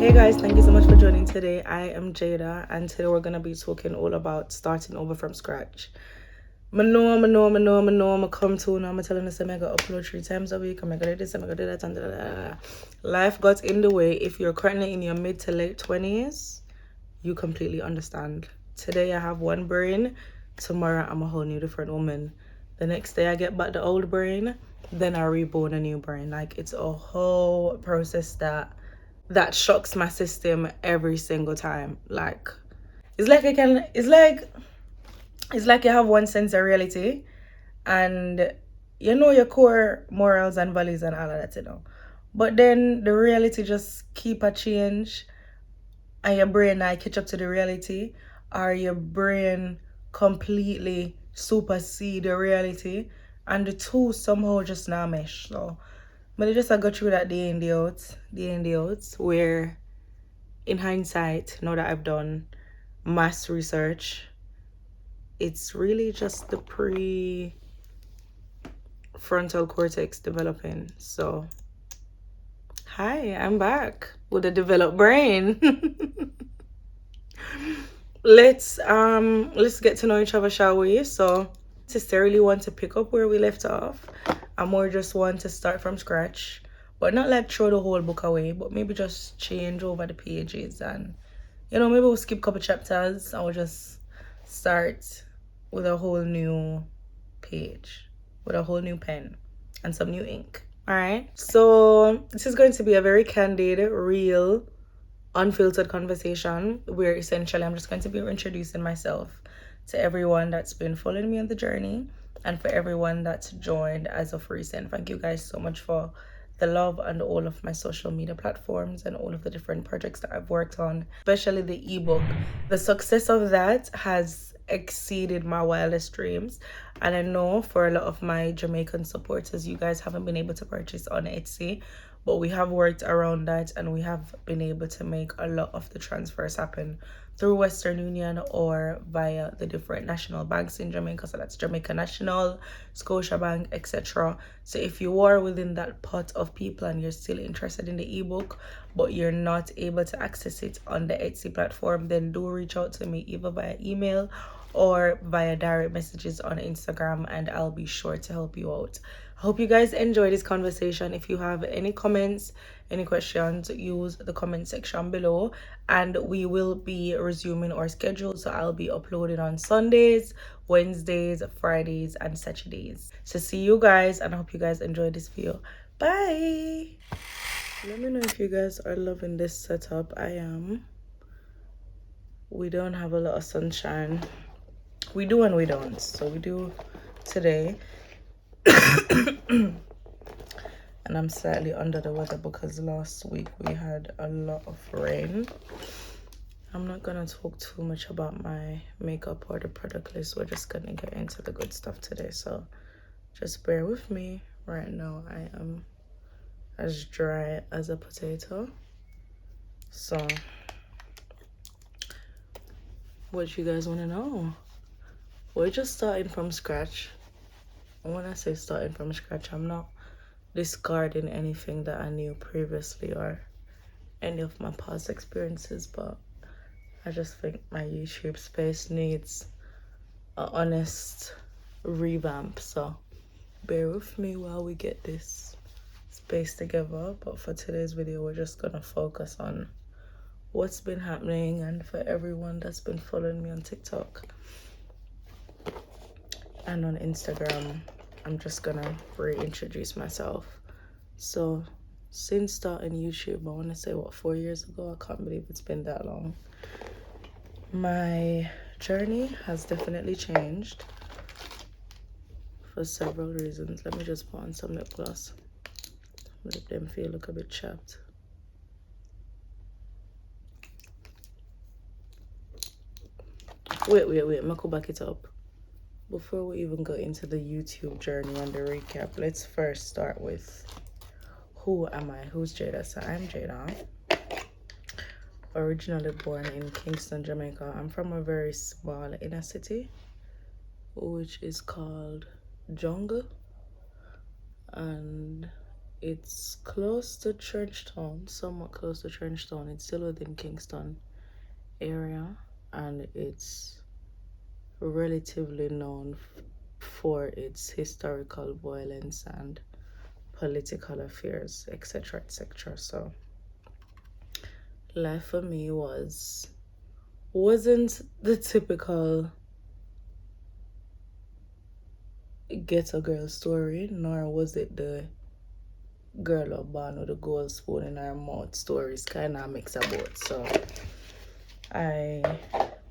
Hey guys, thank you so much for joining today. I am Jada, and today we're gonna be talking all about starting over from scratch. I come to now. I'm telling us I'm gonna upload 3 times a week. I'm gonna do this, I'm gonna do that, and life got in the way. If you're currently in your mid to late 20s, you completely understand. Today I have one brain, tomorrow I'm a whole new different woman. The next day I get back the old brain, then I reborn a new brain. Like, it's a whole process that shocks my system every single time. Like, it's like it's like you have one sense of reality, and you know your core morals and values and all of that, but then the reality just keep a change, and your brain I catch up to the reality, or your brain completely supersede the reality, and the two somehow just not mesh. So but I just I go through that day in the outs, where in hindsight, now that I've done mass research, it's really just the prefrontal cortex developing. So hi, I'm back with a developed brain. Let's get to know each other, shall we? So necessarily want to pick up where we left off. I more just want to start from scratch, but not like throw the whole book away, but maybe just change over the pages, and maybe we'll skip a couple chapters and we'll just start with a whole new page, with a whole new pen and some new ink. All right, so this is going to be a very candid, real, unfiltered conversation where essentially I'm just going to be introducing myself to everyone that's been following me on the journey, and for everyone that's joined as of recent. Thank you guys so much for the love and all of my social media platforms and all of the different projects that I've worked on, especially the ebook. The success of that has exceeded my wildest dreams, and I know for a lot of my Jamaican supporters, you guys haven't been able to purchase on Etsy, but we have worked around that, and we have been able to make a lot of the transfers happen through Western Union or via the different national banks in Jamaica. So that's Jamaica National, Scotiabank, etc. So if you are within that pot of people and you're still interested in the ebook, but you're not able to access it on the Etsy platform, then do reach out to me either via email or via direct messages on Instagram, and I'll be sure to help you out. I hope you guys enjoy this conversation. If you have any comments, any questions, use the comment section below, and we will be resuming our schedule. So I'll be uploading on Sundays, Wednesdays, Fridays, and Saturdays. So see you guys, and I hope you guys enjoy this video. Bye. Let me know if you guys are loving this setup. I am. We don't have a lot of sunshine. We do and we don't. So we do today. And I'm slightly under the weather because last week we had a lot of rain. I'm not gonna talk too much about my makeup or the product list. We're just gonna get into the good stuff today, so just bear with me. Right now I am as dry as a potato. So what you guys want to know? We're just starting from scratch. And when I say starting from scratch, I'm not discarding anything that I knew previously or any of my past experiences, but I just think my YouTube space needs an honest revamp. So bear with me while we get this space together. But for today's video, we're just gonna focus on what's been happening, and for everyone that's been following me on TikTok and on Instagram, I'm just gonna reintroduce myself. So since starting YouTube, I want to say 4 years ago, I can't believe it's been that long. My journey has definitely changed for several reasons. Let me just put on some lip gloss. Let them feel look a bit chapped. Wait, I'm gonna go back it up. Before we even go into the YouTube journey and the recap, let's first start with who am I? Who's Jada? So I'm Jada, originally born in Kingston, Jamaica. I'm from a very small inner city, which is called Jungle, and It's close to Trenchtown, somewhat close to Trenchtown. It's still within Kingston area, and it's relatively known for its historical violence and political affairs, etc., etc. So life for me wasn't the typical ghetto girl story, nor was it the girl up born with a gold spoon in her mouth stories, kind of mix of both. So I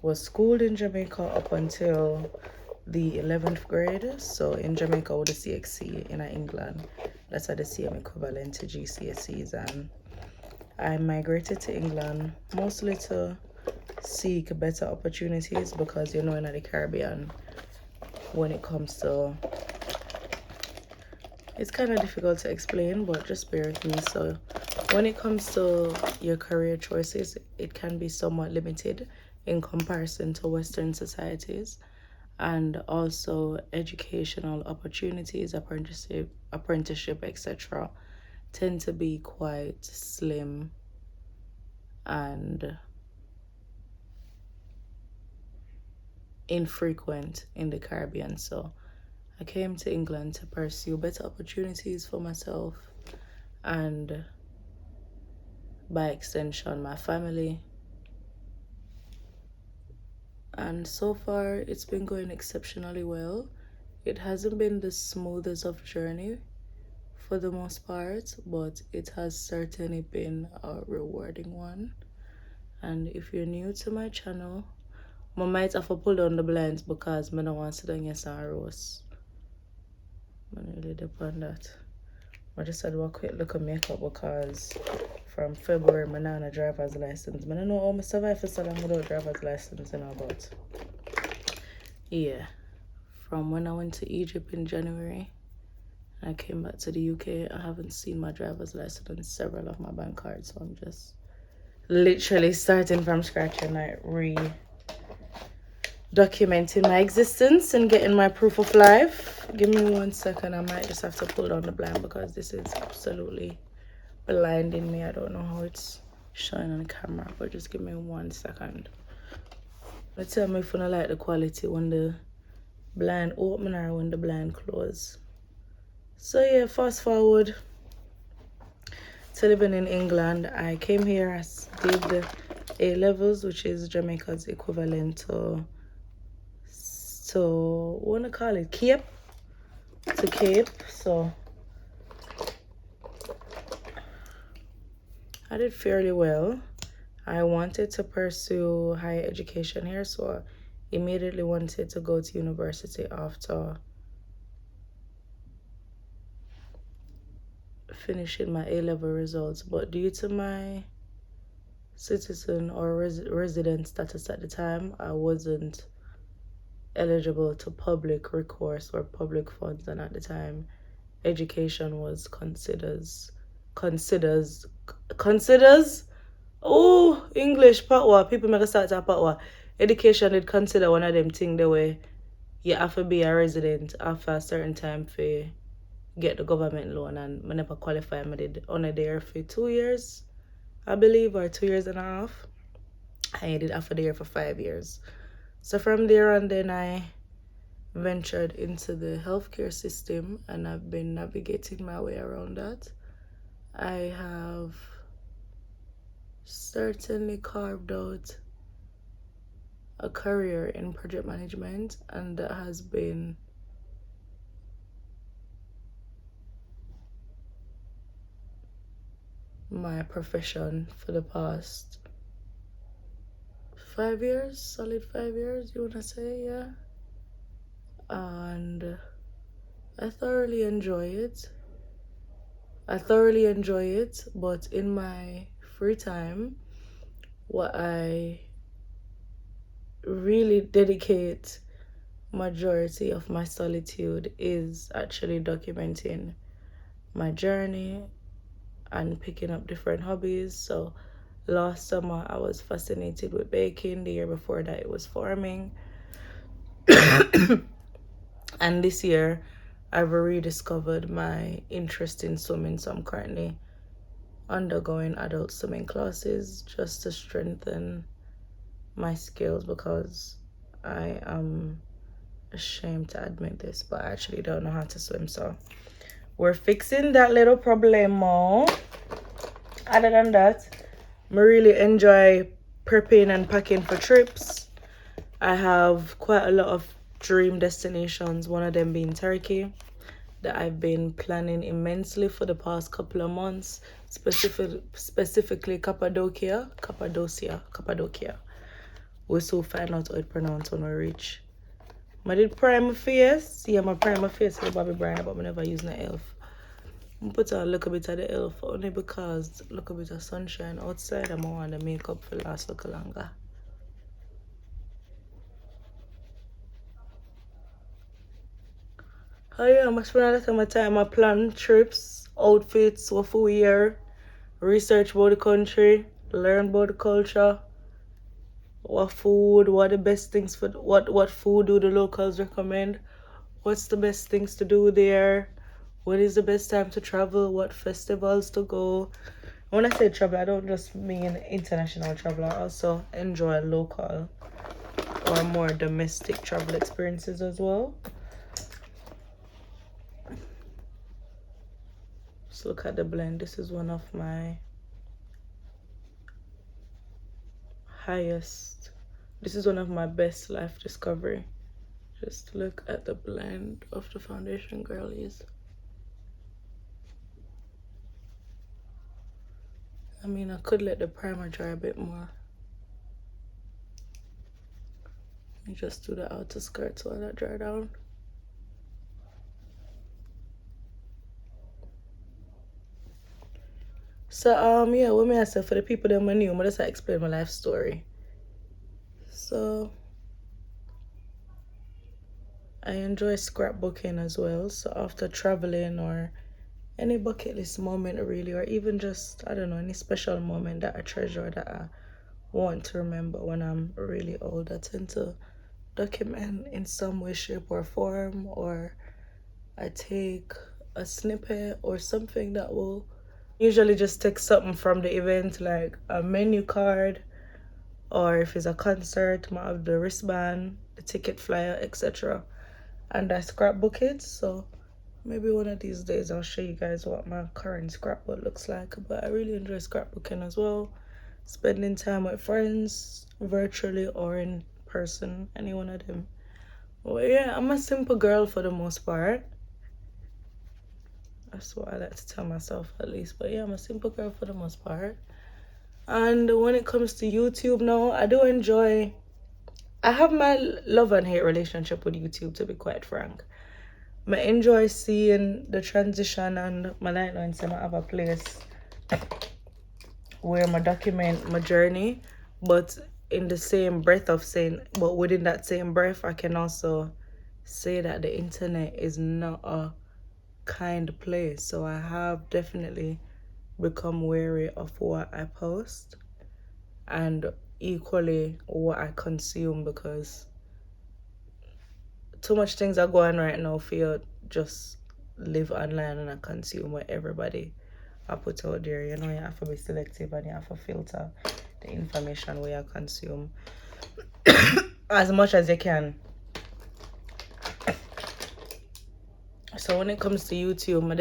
was schooled in Jamaica up until the 11th grade. So in Jamaica with the CXC, in England, that's at the same equivalent to GCSEs. And I migrated to England mostly to seek better opportunities, because in the Caribbean, when it comes to, it's kind of difficult to explain, but just bear with me. So when it comes to your career choices, it can be somewhat limited in comparison to Western societies, and also educational opportunities, apprenticeship, etc., tend to be quite slim and infrequent in the Caribbean. So I came to England to pursue better opportunities for myself and, by extension, my family. And so far, it's been going exceptionally well. It hasn't been the smoothest of journey for the most part, but it has certainly been a rewarding one. And if you're new to my channel, I might have to pull down the blinds because I don't want to sit down here and roast. I'm really depend on that. I just had a quick look at makeup because from February, I not a driver's license. I don't know how I survive for so long without driver's license, but yeah. From when I went to Egypt in January, I came back to the UK, I haven't seen my driver's license on several of my bank cards, so I'm just literally starting from scratch and documenting my existence and getting my proof of life. Give me 1 second. I might just have to pull down the blind because this is absolutely blinding me. I don't know how it's showing on the camera, but just give me 1 second. Let's tell me if you don't like the quality when the blind open or when the blind close. So yeah, fast forward to living in England. I came here, I did the A-levels, which is Jamaica's equivalent to what do I call it? Cape. To Cape. So I did fairly well. I wanted to pursue higher education here, so I immediately wanted to go to university after finishing my A-level results. But due to my citizen or resident status at the time, I wasn't eligible to public recourse or public funds, and at the time education was considers oh, English patwa, people make a start to patwa. Education did consider one of them thing the way you have to be a resident after a certain time for get the government loan, and I never qualified. I did only there for 2 years, I believe, or 2 years and a half. I did after there for 5 years. So from there on, then I ventured into the healthcare system, and I've been navigating my way around that. I have certainly carved out a career in project management, and that has been my profession for the past 5 years, solid 5 years, you wanna say, yeah. And I thoroughly enjoy it. But in my free time, what I really dedicate majority of my solitude is actually documenting my journey and picking up different hobbies. So last summer I was fascinated with baking. The year before that it was farming. And this year I've rediscovered my interest in swimming, so I'm currently undergoing adult swimming classes just to strengthen my skills, because I am ashamed to admit this, but I actually don't know how to swim, so we're fixing that little problemo. Other than that, I really enjoy prepping and packing for trips. I have quite a lot of dream destinations, one of them being Turkey, that I've been planning immensely for the past couple of months, specifically Cappadocia. We'll soon find out how it pronounced when we reach. I did prime my face. Yeah, my prime my face with Bobby Brown, but I never use the elf. I put a little bit of the elf only because look a bit of sunshine outside and I want the makeup for last a little longer. Oh yeah, I spend a lot of my time. I plan trips, outfits, what for we wear, research about the country, learn about the culture, what food, what the best things for what food do the locals recommend, what's the best things to do there, when is the best time to travel, what festivals to go. When I say travel, I don't just mean international travel. I also enjoy local or more domestic travel experiences as well. Let's look at the blend. This is one of my this is one of my best life discovery. Just look at the blend of the foundation, girlies. I mean, I could let the primer dry a bit more. Let me just do the outer skirts while that dry down. So yeah, what may I say for the people that are new, I just explain my life story. So I enjoy scrapbooking as well. So after traveling or any bucket list moment really, or even just, I don't know, any special moment that I treasure that I want to remember when I'm really old, I tend to document in some way, shape or form, or I take a snippet or something that will usually just take something from the event, like a menu card, or if it's a concert, I have the wristband, the ticket flyer, etc. And I scrapbook it. So maybe one of these days I'll show you guys what my current scrapbook looks like. But I really enjoy scrapbooking as well. Spending time with friends, virtually or in person, any one of them. Well, yeah, I'm a simple girl for the most part. That's what I like to tell myself at least. But yeah, I'm a simple girl for the most part. And when it comes to YouTube now, I have my love and hate relationship with YouTube, to be quite frank. I enjoy seeing the transition, and my like knowing I have a place where I document my journey, but in the same breath of saying, but within that same breath, I can also say that the internet is not a kind place. So I have definitely become wary of what I post and equally what I consume, because too much things are going right now for you just live online and I consume what everybody I put out there. You know, you have to be selective and you have to filter the information where you consume as much as you can. So when it comes to YouTube, I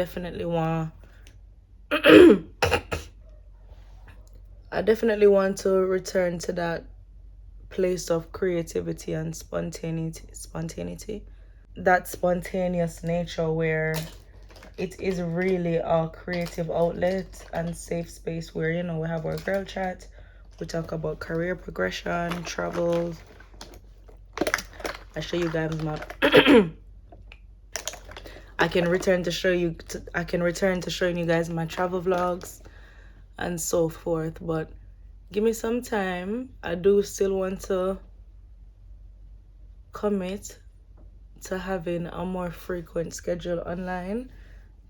definitely want to return to that place of creativity and spontaneity, that spontaneous nature where it is really a creative outlet and safe space where, you know, we have our girl chat, we talk about career progression, travels. I show you guys my I can return to showing you guys my travel vlogs and so forth. But give me some time. I do still want to commit to having a more frequent schedule online,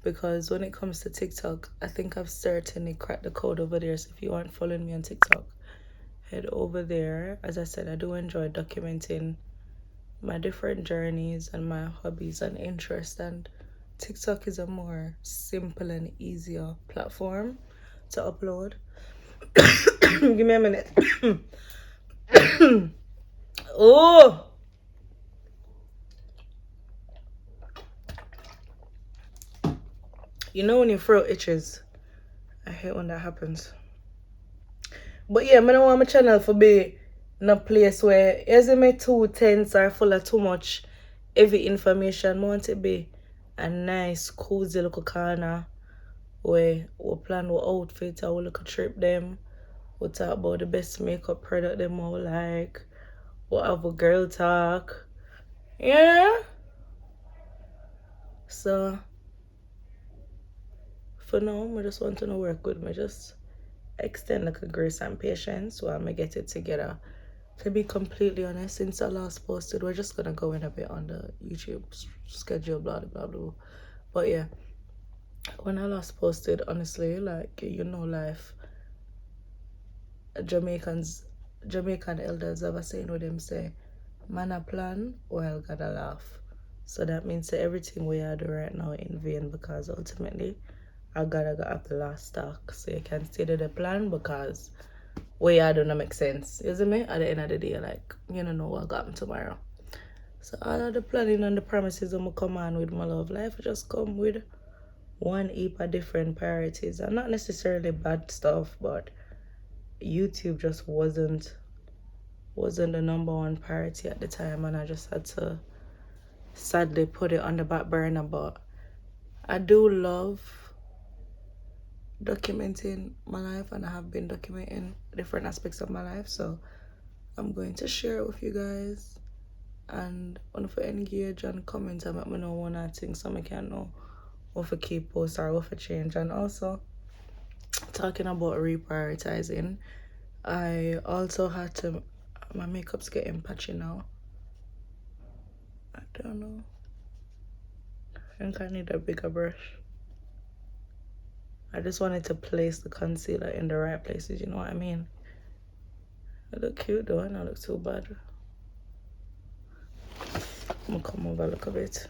because when it comes to TikTok, I think I've certainly cracked the code over there. So if you aren't following me on TikTok, head over there. As I said, I do enjoy documenting my different journeys and my hobbies and interests, and TikTok is a more simple and easier platform to upload. Give me a minute. Oh, you know when your throat itches? I hate when that happens. But yeah, I don't want my channel to be in a place where isn't me too tense or full of too much heavy information. I want it to be a nice, cozy little corner where we plan our outfit, our little trip them. We talk about the best makeup product them all like. We'll have a girl talk. Yeah. So for now, I just want to know work with me. Just extend like a grace and patience while I get it together. To be completely honest, since I last posted, we're just gonna go in a bit on the YouTube schedule, blah blah blah. But yeah, when I last posted, honestly, like life, Jamaican elders have a saying with them say, "Man a plan, while God a laugh." So that means that everything we are doing right now in vain because ultimately, I gotta go up the last stock so you can see the plan because way I don't make sense. You see me? At the end of the day, like, you don't know what got me tomorrow. So all of the planning and the promises I'm come on with my love life just come with one heap of different priorities. And not necessarily bad stuff, but YouTube just wasn't the number one priority at the time, and I just had to sadly put it on the back burner. But I do love documenting my life, and I have been documenting different aspects of my life, so I'm going to share it with you guys. And if you engage and comment and let me know one or thing so I can know what to keep post or what to change. And also talking about reprioritizing, I also had to, my makeup's getting patchy now. I don't know, I think I need a bigger brush. I just wanted to place the concealer in the right places, you know what I mean? I look cute though, I don't look too bad. I'm gonna come over a little bit.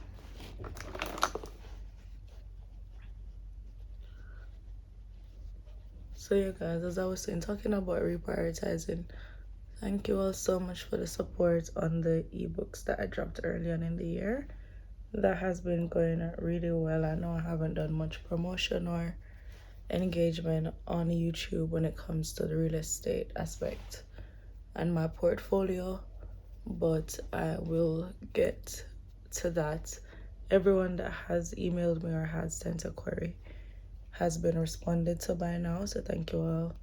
So yeah guys, as I was saying, talking about reprioritizing, thank you all so much for the support on the ebooks that I dropped early on in the year. That has been going really well. I know I haven't done much promotion or engagement on YouTube when it comes to the real estate aspect and my portfolio, but I will get to that. Everyone that has emailed me or has sent a query has been responded to by now, so thank you all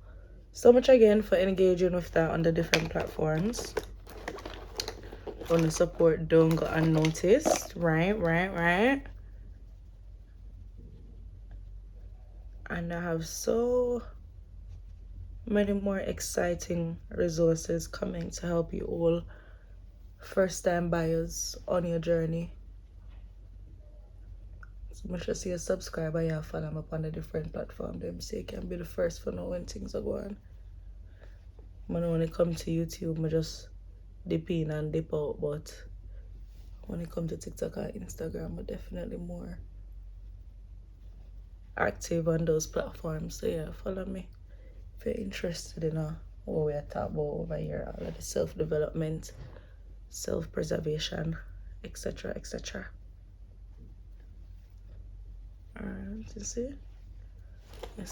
so much again for engaging with that on the different platforms. On the support don't go unnoticed, right? And I have so many more exciting resources coming to help you all first-time buyers on your journey. So make sure you subscribe and you follow me up on the different platforms them so you can be the first to know when things are going. When it comes to YouTube, I just dip in and dip out, but when it comes to TikTok and Instagram, I'm definitely more active on those platforms. So yeah, follow me if you're interested in what we are talking about over here, all of the self-development, self-preservation, etc, etc. Alright, you see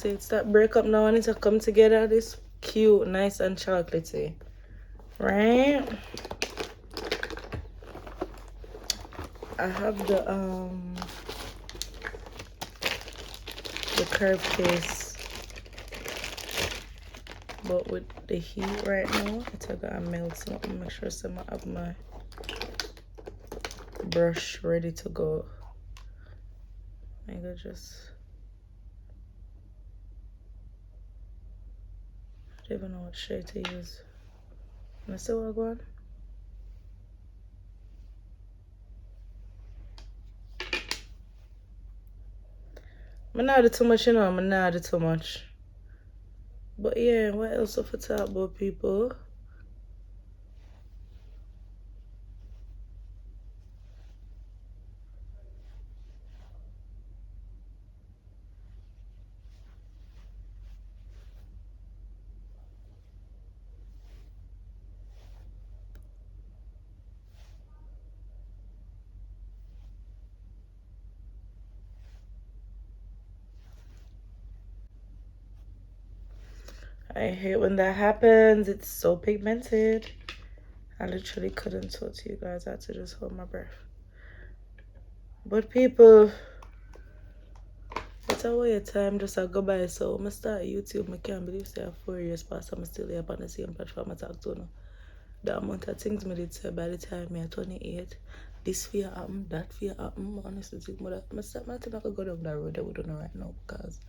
it's that breakup now and it's come together, this cute, nice and chocolatey, right? I have the curve case, but with the heat right now, it's gotta melt, so I'm make sure I have my brush ready to go. I could just, I don't even know what shade to use. Let's see what I got. I'm not do too much, I'm not do too much. But yeah, what else if I talk about people? I hate when that happens. It's so pigmented. I literally couldn't talk to you guys. I had to just hold my breath. But people, it's a way of time just a go by. So I start YouTube. I can't believe say 4 years past. I'm still here on the same platform I talk to now. The amount of things I did say by the time I'm 28. This fear happen, that fear happen. Honestly, I start my thing I could go down that road I wouldn't know right now because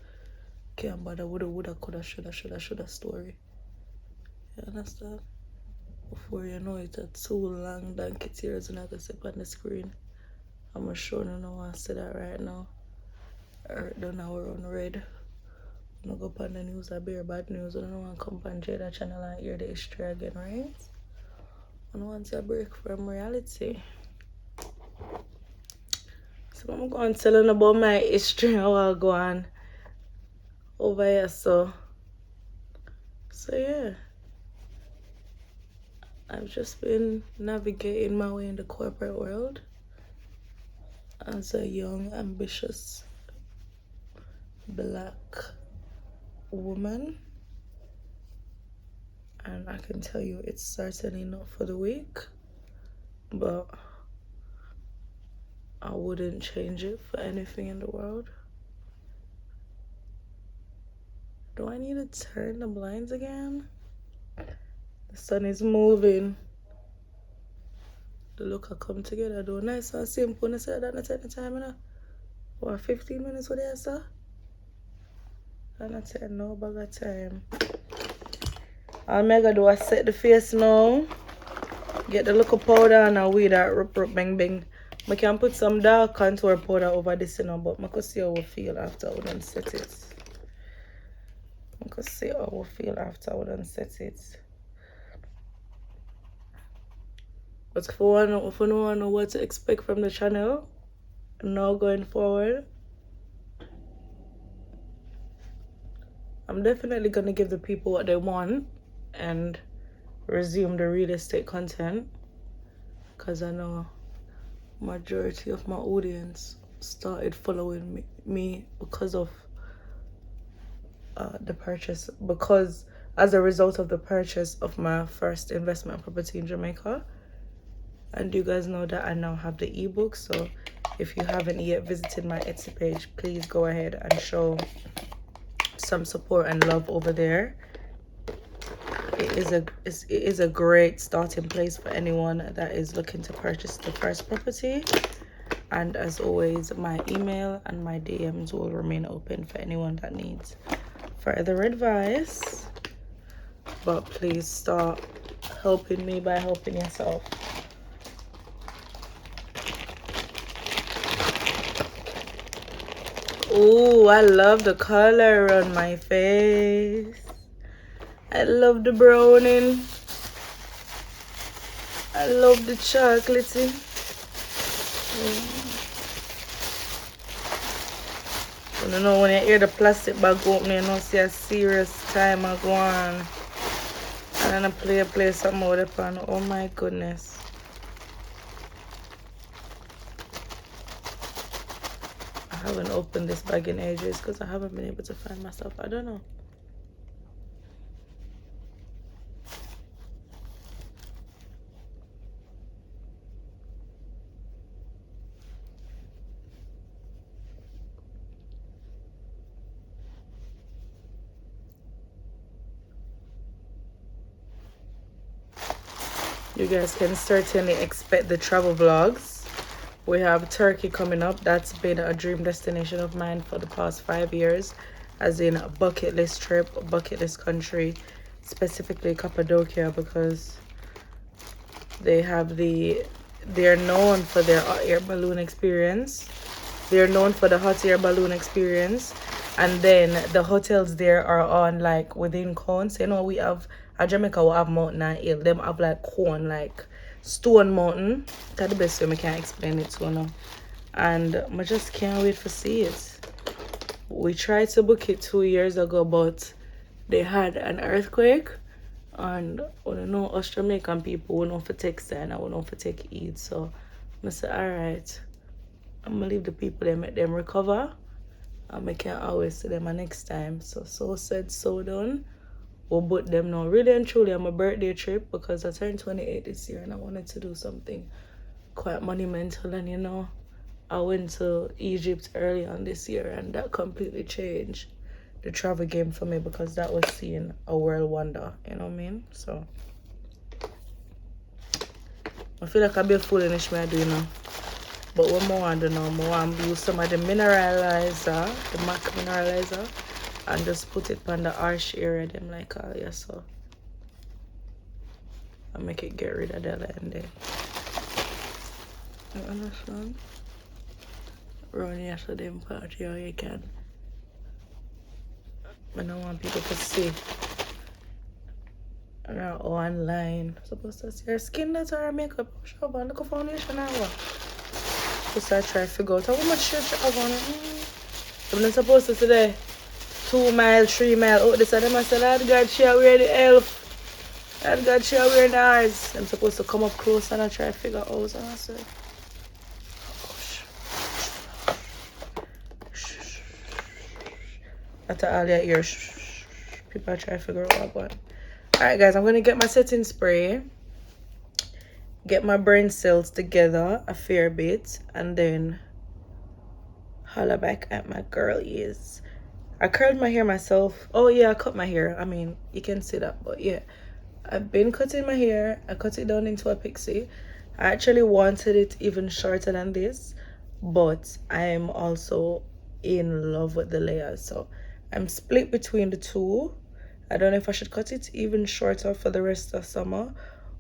can't bother woulda, coulda, shoulda story. You understand? Before you know it, it's too long donkey tears and I can sit on the screen. I'm sure no one wants to say that right now. Earth done our own red. No go on the news or bear bad news. I don't want to come on Jada channel and hear the history again, right? I don't want to break from reality. So I'm going to tell you about my history how I'll go on over here. So yeah. I've just been navigating my way in the corporate world as a young, ambitious black woman, and I can tell you it's certainly not for the weak, but I wouldn't change it for anything in the world. Do I need to turn the blinds again? The sun is moving. The look I come together though. Nice and simple. I said that not take the time, you know. What, 15 minutes with that, sir? I'm not taking no bag of time. All I'm gonna do is set the face now. Get the look of powder and a weed that rup bang bang. I can put some dark contour powder over this, you know, but I can see how I feel after I done set it. I can see how I feel after I done set it. But if you want to know what to expect from the channel, now going forward, I'm definitely going to give the people what they want and resume the real estate content, because I know majority of my audience started following me because of the purchase, because as a result of the purchase of my first investment property in Jamaica. And you guys know that I now have the ebook, so if you haven't yet visited my Etsy page, please go ahead and show some support and love over there. It is a great starting place for anyone that is looking to purchase the first property. And as always, my email and my DMs will remain open for anyone that needs further advice. But please start helping me by helping yourself. Oh, I love the color on my face. I love the browning. I love the chocolatey. I don't know, when you hear the plastic bag opening, you know, see a serious time I go on. And then I play something with it on. Oh my goodness. I haven't opened this bag in ages because I haven't been able to find myself. I don't know. You guys can certainly expect the travel vlogs. We have Turkey coming up. That's been a dream destination of mine for the past 5 years, as in a bucket list trip, bucket list country, specifically Cappadocia, because they're known for their hot air balloon experience. They're known for the hot air balloon experience. And then the hotels there are on like within cones. You know, we have at Jamaica we have mountain and hill. Them have like cone, like stone mountain. That's the best way I can explain it to now. And I just can't wait to see it. We tried to book it 2 years ago, but they had an earthquake. And I don't know, us Jamaican people, we know for take sign and we know for take heed. So I said, alright, I'm gonna leave the people there, make them recover. And I can't always see them next time. So said, so done. we'll put them now. Really and truly, I'm a birthday trip because I turned 28 this year and I wanted to do something quite monumental. And you know, I went to Egypt early on this year and that completely changed the travel game for me because that was seeing a world wonder, you know what I mean? So I feel like I'll be a foolish me I do now. But what more I do now, more I use some of the mineralizer, the MAC mineralizer, and just put it on the arch area them like yeah, so I make it get rid of that line there. You understand? Run here so them part here you can. I don't want people to see. Online. Supposed to see your skin that's our makeup. Show on look at foundation or what? Just I try to figure out how much shit you have on it. I'm not supposed to say 2 mile, 3 mile out this and them I say, Lord God, she wear the elf. Lord God, she wear the eyes. I'm supposed to come up close and I try to figure out and I say. After all your ears, people try to figure out what I'm going. Alright guys, I'm going to get my setting spray, get my brain cells together a fair bit, and then holler back at my girlies. I curled my hair myself. Oh yeah, I cut my hair. I mean, you can see that, but yeah. I've been cutting my hair. I cut it down into a pixie. I actually wanted it even shorter than this, but I am also in love with the layers. So I'm split between the two. I don't know if I should cut it even shorter for the rest of summer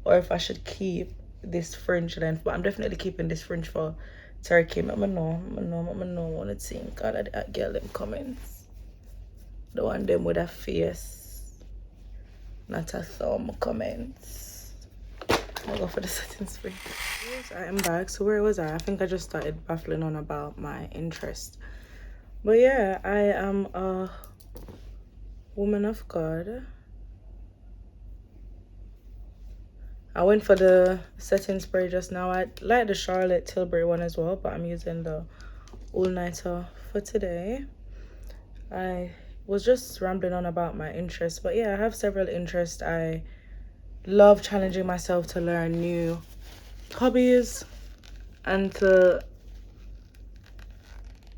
or if I should keep this fringe length. But I'm definitely keeping this fringe for Turkey. I know what it think. God, that girl them comments. The one them with a face, not a thumb comments. I'll go for the setting spray. Yes, I am back. So where was I? I think I just started baffling on about my interest. But yeah, I am a woman of God. I went for the setting spray just now. I like the Charlotte Tilbury one as well, but I'm using the all-nighter for today. I was just rambling on about my interests, but yeah, I have several interests. I love challenging myself to learn new hobbies and to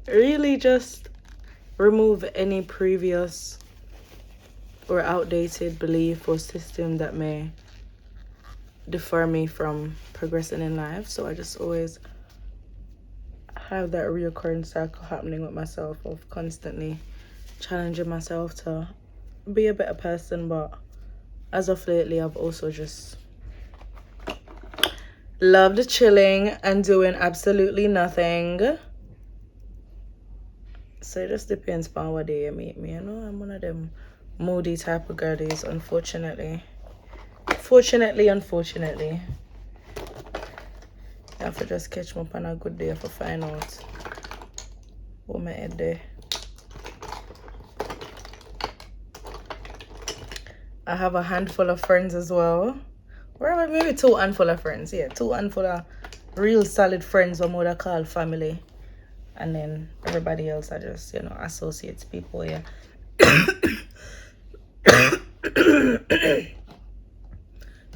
really just remove any previous or outdated belief or system that may defer me from progressing in life. So I just always have that reoccurring cycle happening with myself of constantly challenging myself to be a better person. But as of lately, I've also just loved chilling and doing absolutely nothing. So it just depends upon what day you meet me. You know, I'm one of them moody type of girlies, unfortunately. Unfortunately. I have to just catch me up on a good day for find out what my head there. I have a handful of friends as well. Or maybe 2 handful of friends. Yeah, 2 handful of real solid friends, what I call family. And then everybody else are just, you know, associates, people, yeah.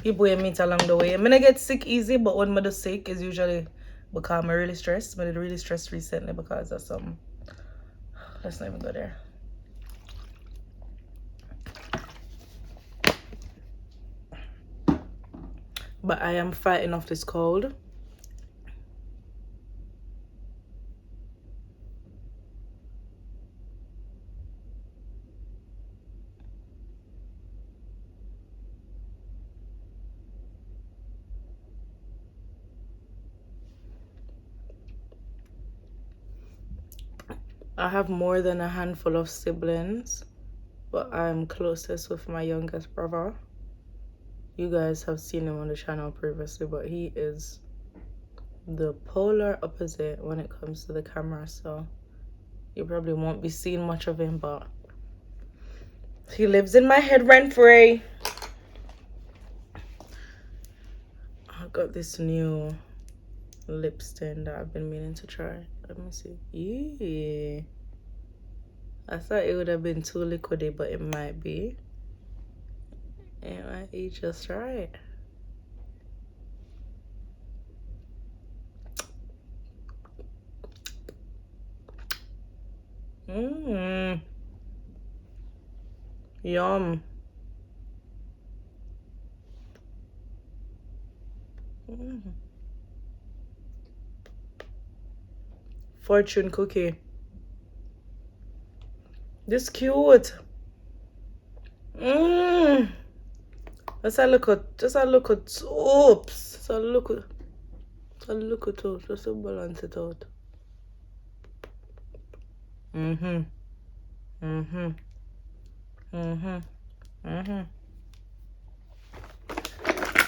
People you meet along the way. I mean, I get sick easy, but when I do sick is usually because I'm really stressed. But I'm really stressed recently because of some... Let's not even go there. But I am fighting off this cold. I have more than a handful of siblings, but I'm closest with my youngest brother. You guys have seen him on the channel previously, but he is the polar opposite when it comes to the camera, so you probably won't be seeing much of him, but he lives in my head rent-free. I got this new lip stain that I've been meaning to try. Let me see. Yeah, I thought it would have been too liquidy, but it might be. It might eat just right. Mmm. Yum. Mm. Fortune cookie. This cute. Mmm. Just a look at, oops. Just a look at it. Just to balance it out. Mm-hmm. Mm-hmm. Mm-hmm. Mm-hmm.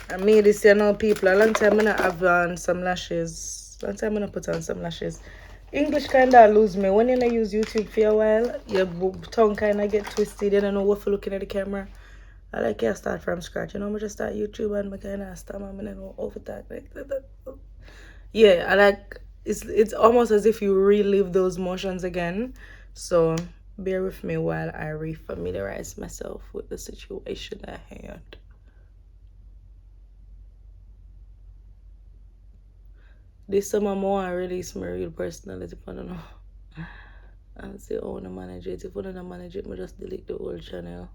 I made this, people. A long time I'm gonna have on some lashes. Long time I'm gonna put on some lashes. English kinda lose me. When you use YouTube for a while, your tongue kinda get twisted. You don't know what for looking at the camera. I like to start from scratch. I just start YouTube and I kinda start and then over that. Yeah, I like it's almost as if you relive those motions again. So bear with me while I refamiliarize myself with the situation at hand. This summer more I release my real personality, I don't know. And say, oh, I want to manage it. If I don't manage it, I just delete the whole channel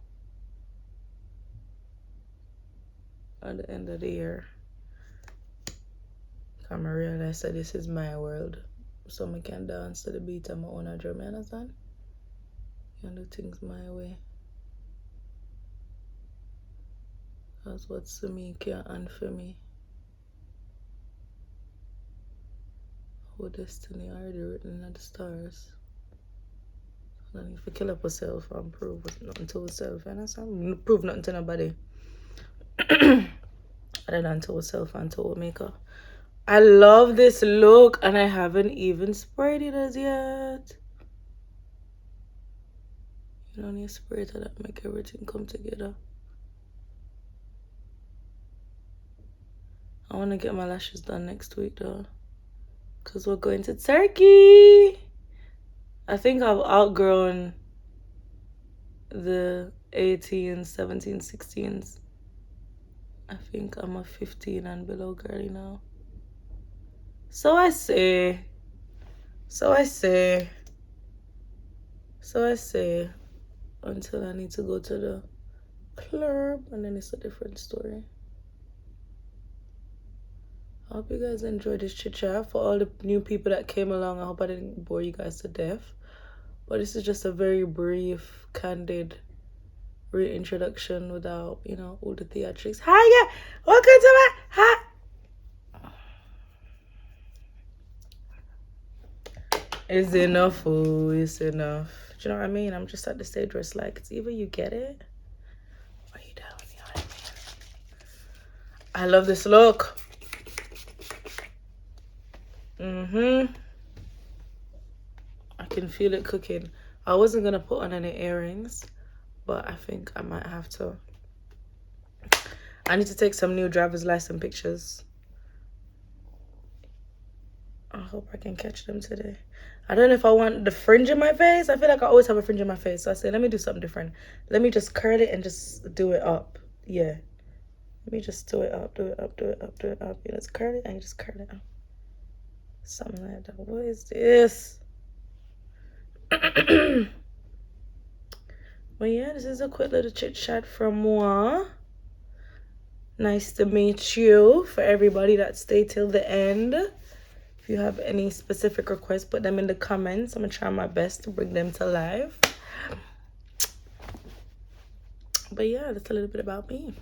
at the end of the year. I realize that this is my world. So I can dance to the beat of my own drum, you understand? You can do things my way. That's what's to me can't unfor me. Our destiny already written in the stars. I don't need to kill up yourself and prove nothing to yourself, you understand? Prove nothing to nobody. Other than to yourself and to maker. I love this look and I haven't even sprayed it as yet. You don't need to spray it that make everything come together. I want to get my lashes done next week though. Because we're going to Turkey. I think I've outgrown the 18s, 17s, 16s. I think I'm a 15 and below girly now. So I say, until I need to go to the club, and then it's a different story. I hope you guys enjoyed this chit chat. For all the new people that came along, I hope I didn't bore you guys to death. But this is just a very brief, candid reintroduction without, all the theatrics. Hi, yeah, welcome to my hi. It's enough, oh, it's enough. Do you know what I mean? I'm just at the stage where it's like, it's either you get it or you don't. You know what I mean? I love this look. I can feel it cooking. I wasn't gonna put on any earrings, but I think I might have to. I need to take some new driver's license pictures. I hope I can catch them today. I don't know if I want the fringe in my face. I feel like I always have a fringe in my face. So I say, let me do something different. Let me just curl it and just do it up. Yeah. Let me just do it up, do it up, do it up, do it up. You just curl it and you just curl it up. Something like that. What is this? Well, yeah, this is a quick little chit chat from moi. Nice to meet you. For everybody that stayed till the end. If you have any specific requests, put them in the comments. I'm gonna try my best to bring them to life. But yeah, that's a little bit about me.